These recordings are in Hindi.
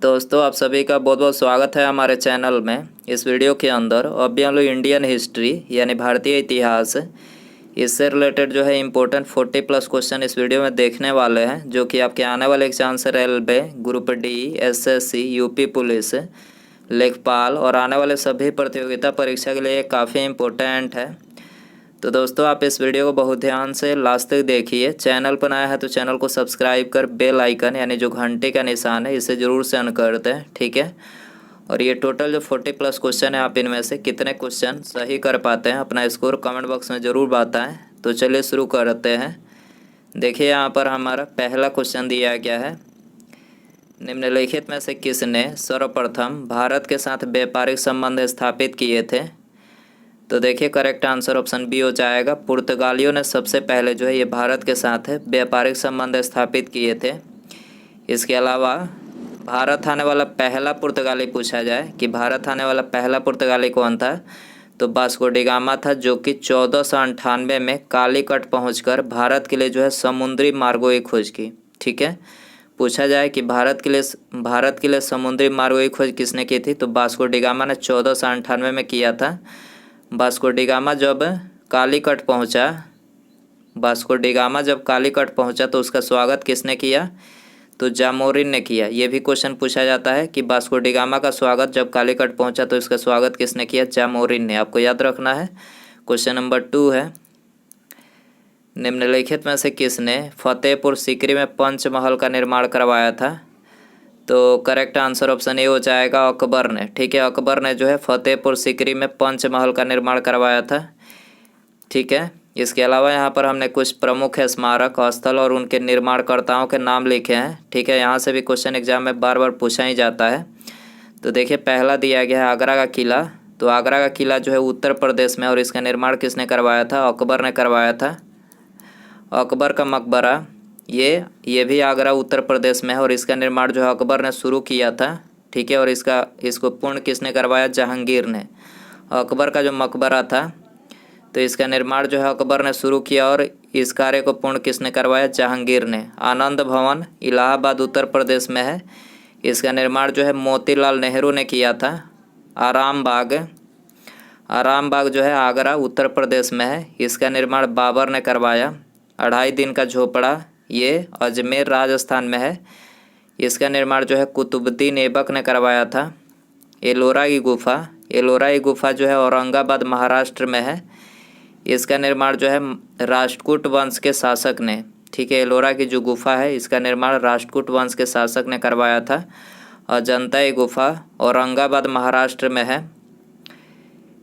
दोस्तों आप सभी का बहुत बहुत स्वागत है हमारे चैनल में। इस वीडियो के अंदर अभी हम लोग इंडियन हिस्ट्री यानी भारतीय इतिहास, इससे रिलेटेड जो है इम्पोर्टेंट 40+ क्वेश्चन इस वीडियो में देखने वाले हैं, जो कि आपके आने वाले एग्जाम से railway, group D, SSC, UP police, लेखपाल और आने वाले सभी प्रतियोगिता परीक्षा के लिए काफ़ी इम्पोर्टेंट है। तो दोस्तों आप इस वीडियो को बहुत ध्यान से लास्ट तक देखिए। चैनल पर नया है तो चैनल को सब्सक्राइब कर बेल आइकन यानी जो घंटे का निशान है इसे ज़रूर से ऑन कर दें, ठीक है। और ये टोटल जो 40+ क्वेश्चन है, आप इनमें से कितने क्वेश्चन सही कर पाते हैं अपना स्कोर कमेंट बॉक्स में ज़रूर बताएं। तो चलिए शुरू करते हैं। देखिए यहाँ पर हमारा पहला क्वेश्चन दिया गया है, निम्नलिखित में से किसने सर्वप्रथम भारत के साथ व्यापारिक संबंध स्थापित किए थे। तो देखिए करेक्ट आंसर ऑप्शन बी हो जाएगा। पुर्तगालियों ने सबसे पहले जो है ये भारत के साथ व्यापारिक संबंध स्थापित किए थे। इसके अलावा भारत आने वाला पहला पुर्तगाली पूछा जाए कि भारत आने वाला पहला पुर्तगाली कौन था, तो वास्को डी गामा था, जो कि 1498 में कालीकट पहुंचकर भारत के लिए जो है समुद्री मार्गों की खोज की। ठीक है, पूछा जाए कि भारत के लिए समुद्री मार्गों की खोज किसने की थी, तो वास्को डी गामा ने 1498 में किया था। वास्को डी गामा जब कालीकट पहुंचा तो उसका स्वागत किसने किया, तो जामोरिन ने किया। ये भी क्वेश्चन पूछा जाता है कि वास्को डी गामा का स्वागत जब कालीकट पहुंचा तो इसका स्वागत किसने किया, जामोरिन ने। आपको याद रखना है। क्वेश्चन नंबर 2 है, निम्नलिखित में से किसने फतेहपुर सीकरी में पंचमहल का निर्माण करवाया था। तो करेक्ट आंसर ऑप्शन ए हो जाएगा, अकबर ने। ठीक है, अकबर ने जो है फतेहपुर सीकरी में पंचमहल का निर्माण करवाया था। ठीक है, इसके अलावा यहाँ पर हमने कुछ प्रमुख स्मारक स्थल और उनके निर्माणकर्ताओं के नाम लिखे हैं। ठीक है, यहाँ से भी क्वेश्चन एग्जाम में बार बार पूछा ही जाता है। तो देखिए पहला दिया गया है आगरा का किला। तो आगरा का किला जो है उत्तर प्रदेश में, और इसका निर्माण किसने करवाया था, अकबर ने करवाया था। अकबर का मकबरा ये भी आगरा उत्तर प्रदेश में है, और इसका निर्माण जो है अकबर ने शुरू किया था। ठीक है, और इसको पूर्ण किसने करवाया, जहांगीर ने। अकबर का जो मकबरा था तो इसका निर्माण जो है अकबर ने शुरू किया, और इस कार्य को पूर्ण किसने करवाया, जहांगीर ने। आनंद भवन इलाहाबाद उत्तर प्रदेश में है, इसका निर्माण जो है मोतीलाल नेहरू ने किया था। आराम बाग जो है आगरा उत्तर प्रदेश में है, इसका निर्माण बाबर ने करवाया। 2.5 दिन का झोपड़ा ये अजमेर राजस्थान में है, इसका निर्माण जो है कुतुबुद्दीन ऐबक ने करवाया था। एलोरा की गुफा जो है औरंगाबाद महाराष्ट्र में है, इसका निर्माण जो है राष्ट्रकूट वंश के शासक ने। ठीक है, एलोरा की जो गुफा है इसका निर्माण राष्ट्रकूट वंश के शासक ने करवाया था। अजंता की गुफा औरंगाबाद महाराष्ट्र में है,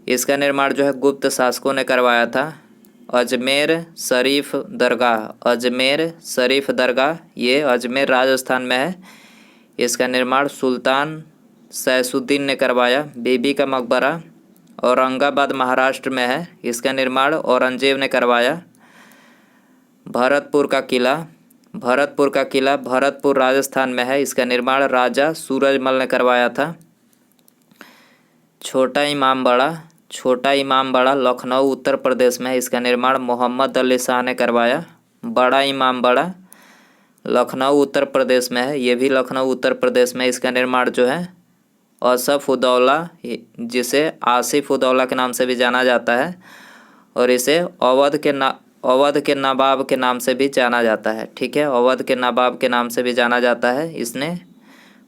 इसका निर्माण जो है गुप्त शासकों ने करवाया था। अजमेर शरीफ दरगाह ये अजमेर राजस्थान में है, इसका निर्माण सुल्तान सैफुद्दीन ने करवाया। बीबी का मकबरा औरंगाबाद महाराष्ट्र में है, इसका निर्माण औरंगजेब ने करवाया। भरतपुर का किला भरतपुर राजस्थान में है, इसका निर्माण राजा सूरजमल ने करवाया था। छोटा इमामबाड़ा लखनऊ उत्तर प्रदेश में है, इसका निर्माण मोहम्मद अली शाह ने करवाया। बड़ा इमामबाड़ा लखनऊ उत्तर प्रदेश में है, ये भी लखनऊ उत्तर प्रदेश में, इसका निर्माण जो है असफ उदौला, जिसे आसिफ उदौला के नाम से भी जाना जाता है, और इसे अवध के नवाब के नाम से भी जाना जाता है। ठीक है, अवध के नवाब के नाम से भी जाना जाता है। इसने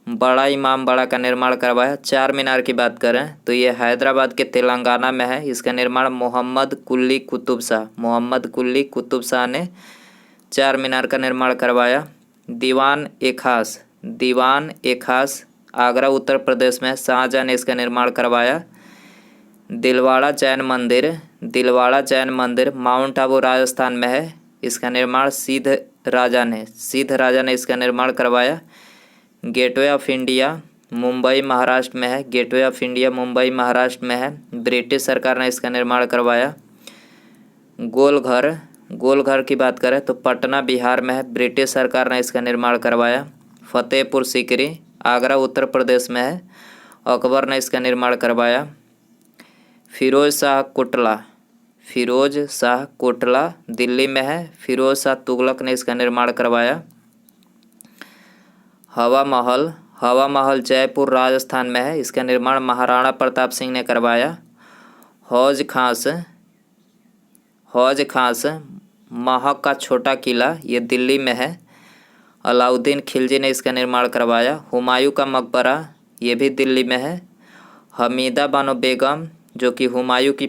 बड़ा इमामबाड़ा का निर्माण करवाया। 4 मीनार की बात करें तो ये हैदराबाद के तेलंगाना में है, इसका निर्माण मोहम्मद कुली कुतुब शाह ने 4 मीनार का निर्माण करवाया। दीवान ए खास आगरा उत्तर प्रदेश में शाहजहाँ ने इसका निर्माण करवाया। दिलवाड़ा जैन मंदिर माउंट आबू राजस्थान में है, इसका निर्माण सिद्ध राजा ने इसका निर्माण करवाया। Gateway of India Mumbai Maharashtra में है, ब्रिटिश सरकार ने इसका निर्माण करवाया। गोलघर की बात करें तो पटना बिहार में है, ब्रिटिश सरकार ने इसका निर्माण करवाया। फतेहपुर सीकरी आगरा उत्तर प्रदेश में है, अकबर ने इसका निर्माण करवाया। फिरोज शाह कोटला दिल्ली में है, फिरोज शाह तुगलक ने इसका निर्माण करवाया। हवा हवा महल जयपुर राजस्थान में है, इसका निर्माण महाराणा प्रताप सिंह ने करवाया। हौज खास महक का छोटा किला ये दिल्ली में है, अलाउद्दीन खिलजी ने इसका निर्माण करवाया। हुमायूं का मकबरा ये भी दिल्ली में है। हमीदा बानो बेगम जो कि हुमायूं की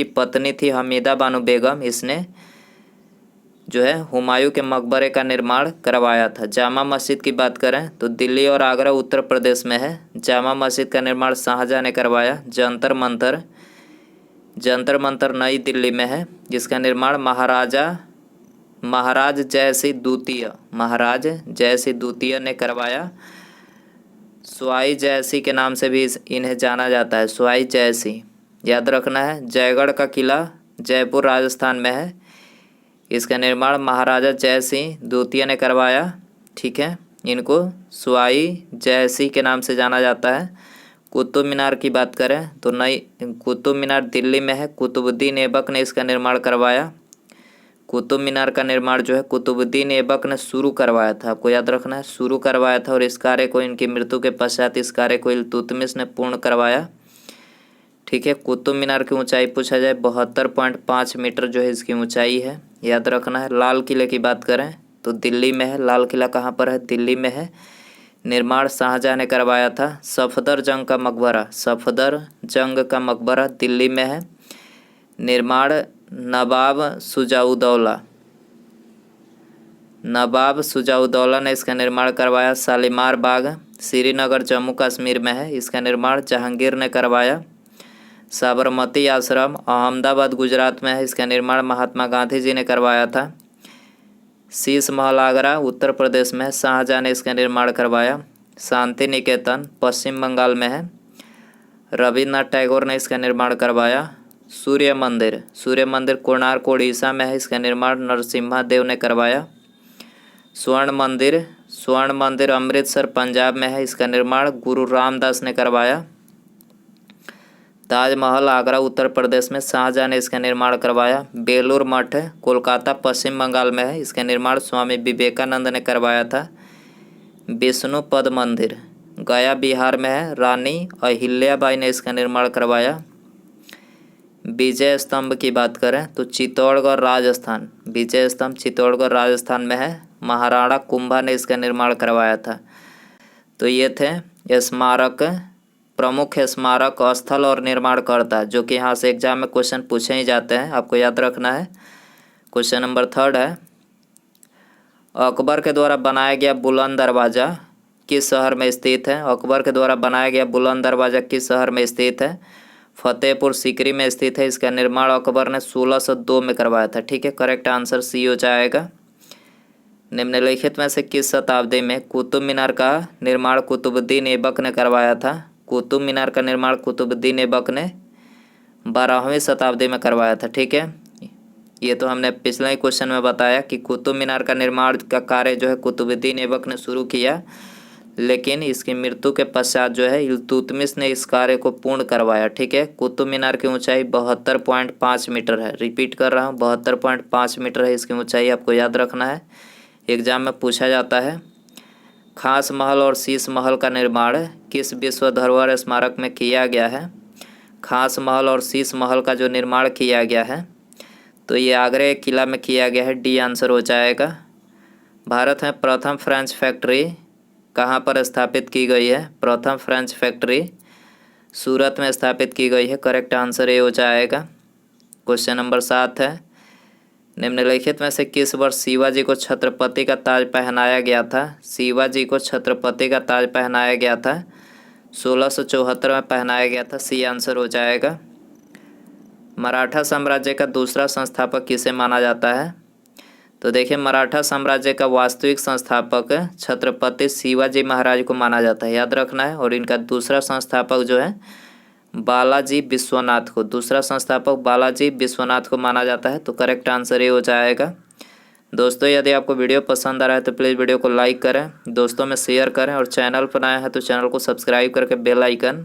पत्नी थी हमीदा बानो बेगम, इसने जो है हुमायूं के मकबरे का निर्माण करवाया था। जामा मस्जिद की बात करें तो दिल्ली और आगरा उत्तर प्रदेश में है। जामा मस्जिद का निर्माण शाहजहां ने करवाया। जंतर मंतर नई दिल्ली में है, जिसका निर्माण महाराज जयसिंह द्वितीय ने करवाया। स्वाई जयसिंह के नाम से भी इन्हें जाना जाता है, स्वाई जयसिंह, याद रखना है। जयगढ़ का किला जयपुर राजस्थान में है, इसका निर्माण महाराजा जयसिंह द्वितीय ने करवाया। ठीक है, इनको स्वाई जयसिंह के नाम से जाना जाता है। कुतुब मीनार की बात करें तो नई कुतुब मीनार दिल्ली में है, कुतुबुद्दीन ऐबक ने इसका निर्माण करवाया। कुतुब मीनार का निर्माण जो है कुतुबुद्दीन ऐबक ने शुरू करवाया था, आपको याद रखना है, शुरू करवाया था। और इस कार्य को इनकी मृत्यु के पश्चात इस कार्य को इल्तुतमिश ने पूर्ण करवाया। ठीक है, कुतुब मीनार की ऊंचाई पूछा जाए 72.5 मीटर जो है इसकी ऊंचाई है, याद रखना है। लाल किले की बात करें तो दिल्ली में है। लाल किला कहाँ पर है? दिल्ली में है। निर्माण शाहजहां ने करवाया था। सफदर जंग का मकबरा दिल्ली में है। निर्माण नवाब सुजाउद्दौला ने इसका निर्माण करवाया। शालीमार बाग श्रीनगर जम्मू कश्मीर में है, इसका निर्माण जहांगीर ने करवाया। साबरमती आश्रम अहमदाबाद गुजरात में है, इसका निर्माण महात्मा गांधी जी ने करवाया था। शीश महल आगरा उत्तर प्रदेश में है, शाहजहां ने इसका निर्माण करवाया। शांति निकेतन पश्चिम बंगाल में है, रविन्द्रनाथ टैगोर ने इसका निर्माण करवाया। सूर्य मंदिर कोणार्क उड़ीसा में है, इसका निर्माण नरसिम्हा देव ने करवाया। स्वर्ण मंदिर अमृतसर पंजाब में है, इसका निर्माण गुरु रामदास ने करवाया। ताजमहल आगरा उत्तर प्रदेश में शाहजहां ने इसका निर्माण करवाया। बेलूर मठ कोलकाता पश्चिम बंगाल में है, इसका निर्माण स्वामी विवेकानंद ने करवाया था। विष्णुपद मंदिर गया बिहार में है, रानी अहिल्याबाई ने इसका निर्माण करवाया। विजय स्तंभ की बात करें तो चित्तौड़गढ़ राजस्थान में है, महाराणा कुंभा ने इसका निर्माण करवाया था। तो ये थे प्रमुख स्मारक स्थल और निर्माणकर्ता, जो कि यहाँ से एग्जाम में क्वेश्चन पूछे ही जाते हैं, आपको याद रखना है। क्वेश्चन नंबर 3 है, अकबर के द्वारा बनाया गया बुलंद दरवाज़ा किस शहर में स्थित है? अकबर के द्वारा बनाया गया बुलंद दरवाज़ा किस शहर में स्थित है? फतेहपुर सीकरी में स्थित है। इसका निर्माण अकबर ने 1602 में करवाया था। ठीक है, करेक्ट आंसर सी हो जाएगा। निम्नलिखित में से किस शताब्दी में कुतुब मीनार का निर्माण कुतुबुद्दीन ऐबक ने करवाया था? कुतुब मीनार का निर्माण कुतुबुद्दीन ऐबक ने 12वीं शताब्दी में करवाया था। ठीक है, ये तो हमने पिछले ही क्वेश्चन में बताया कि कुतुब मीनार का निर्माण का कार्य जो है कुतुबुद्दीन ऐबक ने शुरू किया, लेकिन इसकी मृत्यु के पश्चात जो है इल्तुतमिश ने इस कार्य को पूर्ण करवाया। ठीक है, कुतुब मीनार की ऊंचाई 72.5 मीटर है। रिपीट कर रहा हूँ, 72.5 मीटर है इसकी ऊंचाई, आपको याद रखना है, एग्जाम में पूछा जाता है। खास महल और शीश महल का निर्माण किस विश्व धरोहर स्मारक में किया गया है? खास महल और शीश महल का जो निर्माण किया गया है तो ये आगरा किला में किया गया है, डी आंसर हो जाएगा। भारत में प्रथम फ्रेंच फैक्ट्री कहाँ पर स्थापित की गई है? प्रथम फ्रेंच फैक्ट्री सूरत में स्थापित की गई है, करेक्ट आंसर ए हो जाएगा। क्वेश्चन नंबर 7 है, निम्नलिखित में से किस वर्ष शिवाजी को छत्रपति का ताज पहनाया गया था? शिवाजी को छत्रपति का ताज पहनाया गया था 1674 में पहनाया गया था, सी आंसर हो जाएगा। मराठा साम्राज्य का दूसरा संस्थापक किसे माना जाता है? तो देखिए, मराठा साम्राज्य का वास्तविक संस्थापक छत्रपति शिवाजी महाराज को माना जाता है, याद रखना है। और इनका दूसरा संस्थापक जो है बालाजी विश्वनाथ को, दूसरा संस्थापक बालाजी विश्वनाथ को माना जाता है, तो करेक्ट आंसर ये हो जाएगा। दोस्तों, यदि आपको वीडियो पसंद आ रहा है तो प्लीज़ वीडियो को लाइक करें, दोस्तों में शेयर करें, और चैनल पर आए हैं तो चैनल को सब्सक्राइब करके बेल आइकन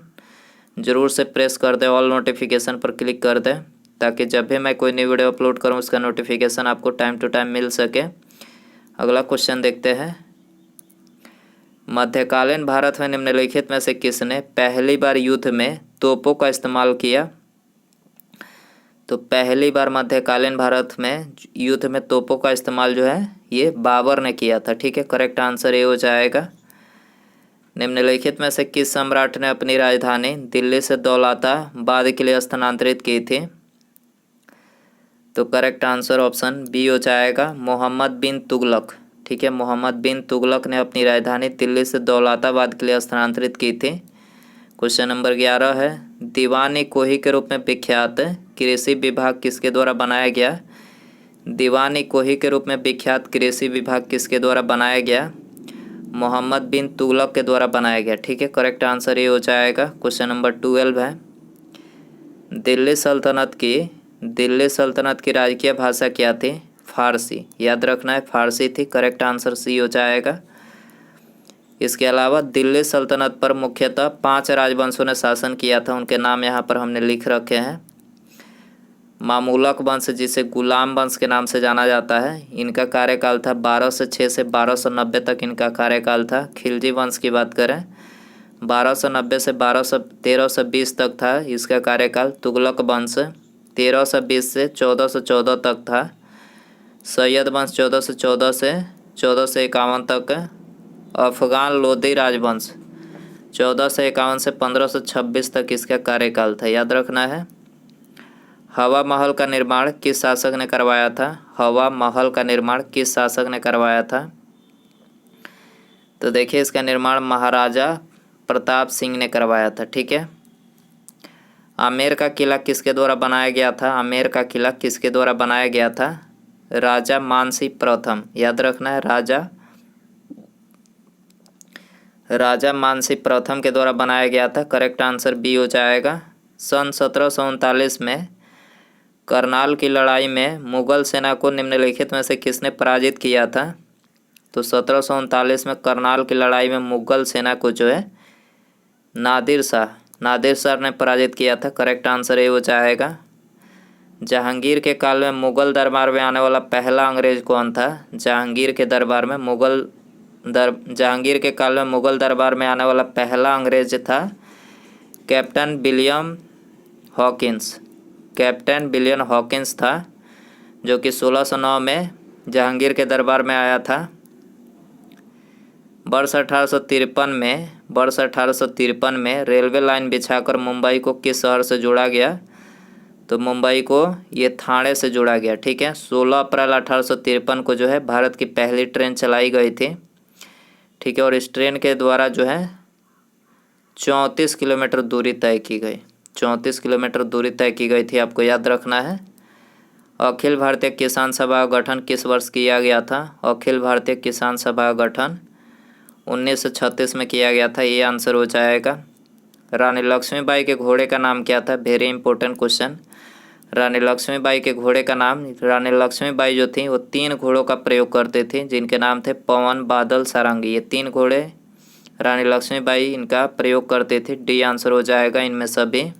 ज़रूर से प्रेस कर दें, ऑल नोटिफिकेशन पर क्लिक कर दें, ताकि जब भी मैं कोई नई वीडियो अपलोड करूं उसका नोटिफिकेशन आपको टाइम टू टाइम मिल सके। अगला क्वेश्चन देखते हैं, मध्यकालीन भारत में निम्नलिखित में से किसने पहली बार युद्ध में तोपों का इस्तेमाल किया? तो पहली बार मध्यकालीन भारत में युद्ध में तोपों का इस्तेमाल जो है ये बाबर ने किया था। ठीक है, करेक्ट आंसर ये हो जाएगा। निम्नलिखित में से किस सम्राट ने अपनी राजधानी दिल्ली से दौलताबाद के लिए स्थानांतरित की थी? तो करेक्ट आंसर ऑप्शन बी हो जाएगा, मोहम्मद बिन तुगलक। ठीक है, मोहम्मद बिन तुगलक ने अपनी राजधानी दिल्ली से दौलताबाद के लिए स्थानांतरित की थी। क्वेश्चन नंबर 11 है, दीवान-ए कोही के रूप में विख्यात कृषि विभाग किसके द्वारा बनाया गया? दीवान-ए कोही के रूप में विख्यात कृषि विभाग किसके द्वारा बनाया गया? मोहम्मद बिन तुगलक के द्वारा बनाया गया। ठीक है, करेक्ट आंसर ये हो जाएगा। क्वेश्चन नंबर 12 है, दिल्ली सल्तनत की राजकीय भाषा क्या थी? फारसी। याद रखना है, फारसी थी। करेक्ट आंसर सी हो जाएगा। इसके अलावा दिल्ली सल्तनत पर मुख्यतः 5 राजवंशों ने शासन किया था। उनके नाम यहाँ पर हमने लिख रखे हैं। मामूलक वंश, जिसे गुलाम वंश के नाम से जाना जाता है, इनका कार्यकाल था 1206 से 1290 तक इनका कार्यकाल था। खिलजी वंश की बात करें 1290 से 1320 तक था इसका कार्यकाल। तुगलक वंश 1320 से 1414 तक था। सैयद वंश 1414 से 1451 तक। अफगान लोधी राजवंश 1451 से 1526 तक इसका कार्यकाल था। याद रखना है। हवा महल का निर्माण किस शासक ने करवाया था? हवा महल का निर्माण किस शासक ने करवाया था? तो देखिए, इसका निर्माण महाराजा प्रताप सिंह ने करवाया था। ठीक है। आमेर का किला किसके द्वारा बनाया गया था? आमेर का किला किसके द्वारा बनाया गया था? राजा मानसी प्रथम। याद रखना है, राजा मानसी प्रथम के द्वारा बनाया गया था। करेक्ट आंसर बी हो जाएगा। सन 1739 में करनाल की लड़ाई में मुगल सेना को निम्नलिखित में से किसने पराजित किया था? तो 1739 में करनाल की लड़ाई में मुगल सेना को जो है नादिर शाह ने पराजित किया था। करेक्ट आंसर ये हो जाएगा। जहांगीर के काल में मुगल दरबार में आने वाला पहला अंग्रेज कौन था? जहांगीर के काल में मुगल दरबार में आने वाला पहला अंग्रेज था कैप्टन विलियम हॉकिंस था, जो कि 1609 में जहांगीर के दरबार में आया था। वर्ष 1853 में रेलवे लाइन बिछाकर मुंबई को किस शहर से जोड़ा गया? तो मुंबई को ये ठाणे से जोड़ा गया। ठीक है। 16 अप्रैल 1853 को जो है भारत की पहली ट्रेन चलाई गई थी। ठीक है। और इस ट्रेन के द्वारा जो है 34 किलोमीटर दूरी तय की गई। 34 किलोमीटर दूरी तय की गई थी, आपको याद रखना है। अखिल भारतीय किसान सभा का गठन किस वर्ष किया गया था? अखिल भारतीय किसान सभा का गठन 1936 में किया गया था। ये आंसर हो जाएगा। रानी लक्ष्मीबाई के घोड़े का नाम क्या था? Very important question. Rani Lakshmibai के घोड़े का नाम, रानी लक्ष्मीबाई जो थी वो 3 घोड़ों का प्रयोग करते थे, जिनके नाम थे पवन, बादल, सारंगी। ये 3 घोड़े रानी लक्ष्मीबाई इनका प्रयोग करते थे। डी आंसर हो जाएगा इनमें सभी।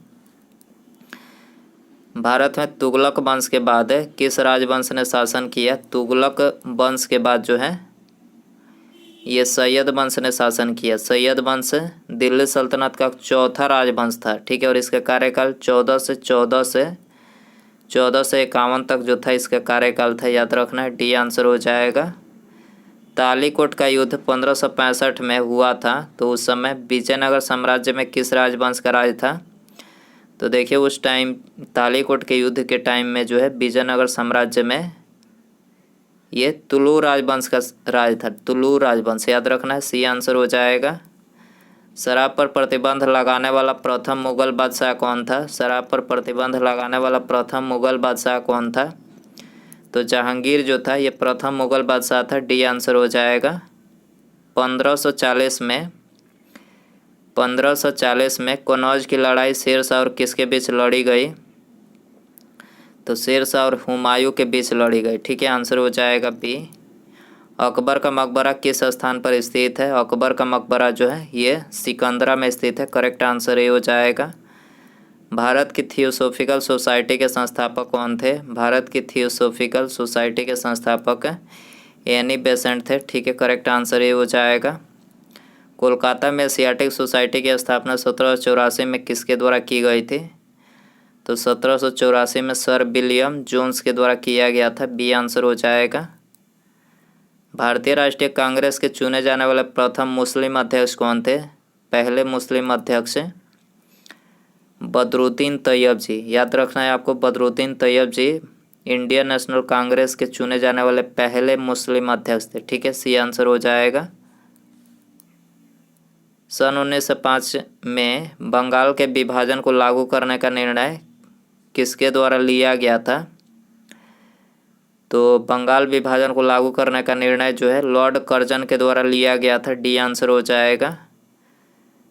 भारत में तुगलक वंश के बाद किस राजवंश ने शासन किया? तुगलक वंश के बाद जो है ये सैयद वंश ने शासन किया। सैयद वंश दिल्ली सल्तनत का चौथा राजवंश था। ठीक है। और इसका कार्यकाल 14 से 51 तक जो था इसका कार्यकाल था। याद रखना है। डी आंसर हो जाएगा। तालीकोट का युद्ध 1565 में हुआ था, तो उस समय विजयनगर साम्राज्य में किस राजवंश का राज था? तो देखिए, उस टाइम तालीकोट के युद्ध के टाइम में जो है विजयनगर साम्राज्य में ये तुलू राजवंश का राज था। तुलू राजवंश। याद रखना है। सी आंसर हो जाएगा। शराब पर प्रतिबंध लगाने वाला प्रथम मुगल बादशाह कौन था? शराब पर प्रतिबंध लगाने वाला प्रथम मुगल बादशाह कौन था? तो जहांगीर जो था ये प्रथम मुगल बादशाह था। डी आंसर हो जाएगा। 1540 में कनौज की लड़ाई शेरशाह और किसके बीच लड़ी गई? तो शेरशाह और हुमायूं के बीच लड़ी गई। ठीक है। आंसर हो जाएगा बी। अकबर का मकबरा किस स्थान पर स्थित है? अकबर का मकबरा जो है ये सिकंदरा में स्थित है। करेक्ट आंसर ये हो जाएगा। भारत की थियोसॉफिकल सोसाइटी के संस्थापक कौन थे? भारत की थियोसॉफिकल सोसाइटी के संस्थापक एनी बेसेंट थे। ठीक है। करेक्ट आंसर ये हो जाएगा। कोलकाता में एशियाटिक सोसाइटी की स्थापना 1784 में किसके द्वारा की गई थी? तो 1784 में सर विलियम जोन्स के द्वारा किया गया था। बी आंसर हो जाएगा। भारतीय राष्ट्रीय कांग्रेस के चुने जाने वाले प्रथम मुस्लिम अध्यक्ष कौन थे? पहले मुस्लिम अध्यक्ष बदरुद्दीन तैयब जी। याद रखना है आपको, बदरुद्दीन तैयब जी इंडियन नेशनल कांग्रेस के चुने जाने वाले पहले मुस्लिम अध्यक्ष थे। ठीक है, सी आंसर हो जाएगा। सन 1905 में बंगाल के विभाजन को लागू करने का निर्णय किसके द्वारा लिया गया था? तो बंगाल विभाजन को लागू करने का निर्णय जो है लॉर्ड कर्जन के द्वारा लिया गया था। डी आंसर हो जाएगा।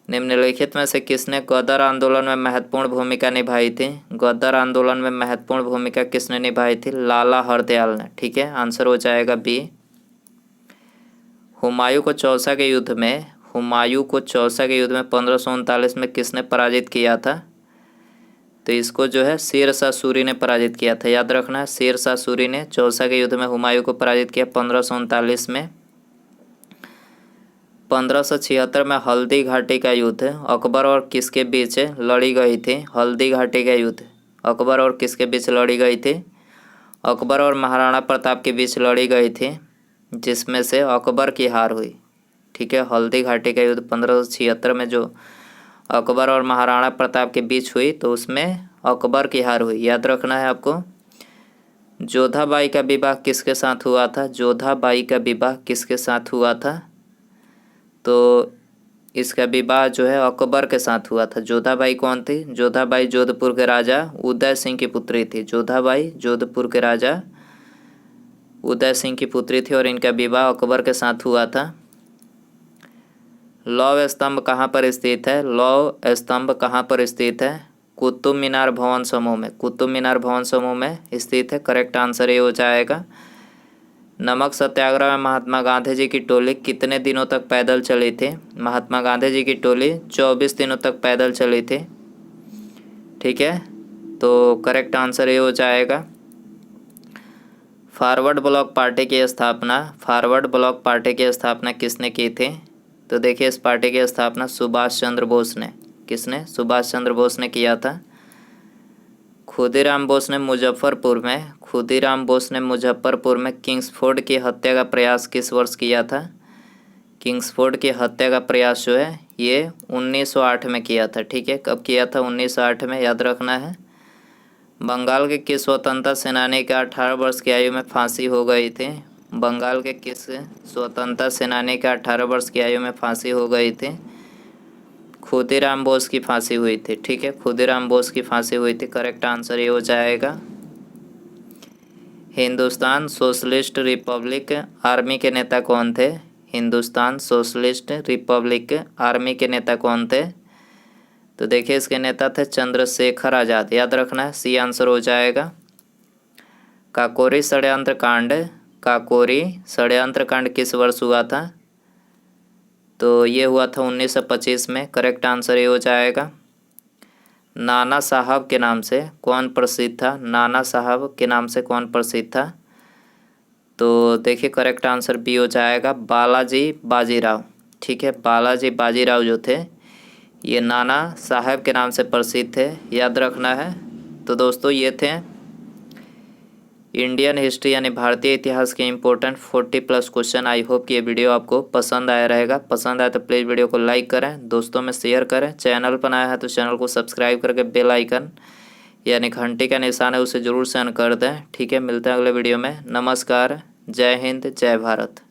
निम्नलिखित में से किसने गदर आंदोलन में महत्वपूर्ण भूमिका निभाई थी? गदर आंदोलन में महत्वपूर्ण भूमिका किसने निभाई थी? लाला हरदयाल ने। ठीक है, आंसर हो जाएगा बी। हुमायूं को चौसा के युद्ध में 1539 में किसने पराजित किया था? तो इसको जो है शेर शाह सूरी ने पराजित किया था। याद रखना है, शेर शाह सूरी ने चौसा के युद्ध में हुमायूं को पराजित किया 1539 में। 1576 में हल्दी घाटी का युद्ध अकबर और किसके बीच लड़ी गई थी? हल्दी घाटी का युद्ध अकबर और किसके बीच लड़ी गई थी? अकबर और महाराणा प्रताप के बीच लड़ी गई थी, जिसमें से अकबर की हार हुई। ठीक है, हल्दी घाटी का युद्ध 1576 में जो अकबर और महाराणा प्रताप के बीच हुई तो उसमें अकबर की हार हुई। याद रखना है आपको। जोधाबाई का विवाह किसके साथ हुआ था? जोधाबाई का विवाह किसके साथ हुआ था? तो इसका विवाह जो है अकबर के साथ हुआ था। जोधाबाई कौन थी? जोधाबाई जोधपुर के राजा उदय सिंह की पुत्री थी। जोधाबाई जोधपुर के राजा उदय सिंह की पुत्री थी और इनका विवाह अकबर के साथ हुआ था। लौह स्तंभ कहाँ पर स्थित है? लौह स्तंभ कहाँ पर स्थित है? कुतुब मीनार भवन समूह में। कुतुब मीनार भवन समूह में स्थित है। करेक्ट आंसर ये हो जाएगा। नमक सत्याग्रह में महात्मा गांधी जी की टोली कितने दिनों तक पैदल चली थी? महात्मा गांधी जी की टोली 24 दिनों तक पैदल चली थी। ठीक है, तो करेक्ट आंसर ये हो जाएगा। फॉरवर्ड ब्लॉक पार्टी की स्थापना किसने की थी? तो देखिए, इस पार्टी की स्थापना सुभाष चंद्र बोस ने। किसने? सुभाष चंद्र बोस ने किया था। खुदीराम बोस ने मुजफ्फरपुर में किंग्सफोर्ड की हत्या का प्रयास किस वर्ष किया था? किंग्सफोर्ड की हत्या का प्रयास जो है ये 1908 में किया था। ठीक है, कब किया था? 1908 में। याद रखना है। बंगाल के किस स्वतंत्रता सेनानी का 18 वर्ष की आयु में फांसी हो गई थी? बंगाल के किस स्वतंत्रता सेनानी का 18 वर्ष की आयु में फांसी हो गई थी? खुदीराम बोस की फांसी हुई थी। ठीक है, खुदीराम बोस की फांसी हुई थी। करेक्ट आंसर ये हो जाएगा। हिंदुस्तान सोशलिस्ट रिपब्लिक आर्मी के नेता कौन थे? हिंदुस्तान सोशलिस्ट रिपब्लिक आर्मी के नेता कौन थे? तो देखिए, इसके नेता थे चंद्रशेखर आज़ाद। याद रखना है, सी आंसर हो जाएगा। काकोरी षड्यंत्र कांड किस वर्ष हुआ था? तो ये हुआ था 1925 में। करेक्ट आंसर ये हो जाएगा। नाना साहब के नाम से कौन प्रसिद्ध था? नाना साहब के नाम से कौन प्रसिद्ध था? तो देखिए, करेक्ट आंसर बी हो जाएगा, बालाजी बाजीराव। ठीक है, बालाजी बाजीराव जो थे ये नाना साहब के नाम से प्रसिद्ध थे। याद रखना है। तो दोस्तों, ये थे इंडियन हिस्ट्री यानी भारतीय इतिहास के इम्पोर्टेंट 40+ क्वेश्चन। आई होप कि ये वीडियो आपको पसंद आया रहेगा। पसंद आया तो प्लीज़ वीडियो को लाइक करें, दोस्तों में शेयर करें। चैनल पर आया है तो चैनल को सब्सक्राइब करके बेल आइकन यानी घंटी का निशान है उसे ज़रूर सेंड कर दें। ठीक है, मिलते हैं अगले वीडियो में। नमस्कार, जय हिंद, जय भारत।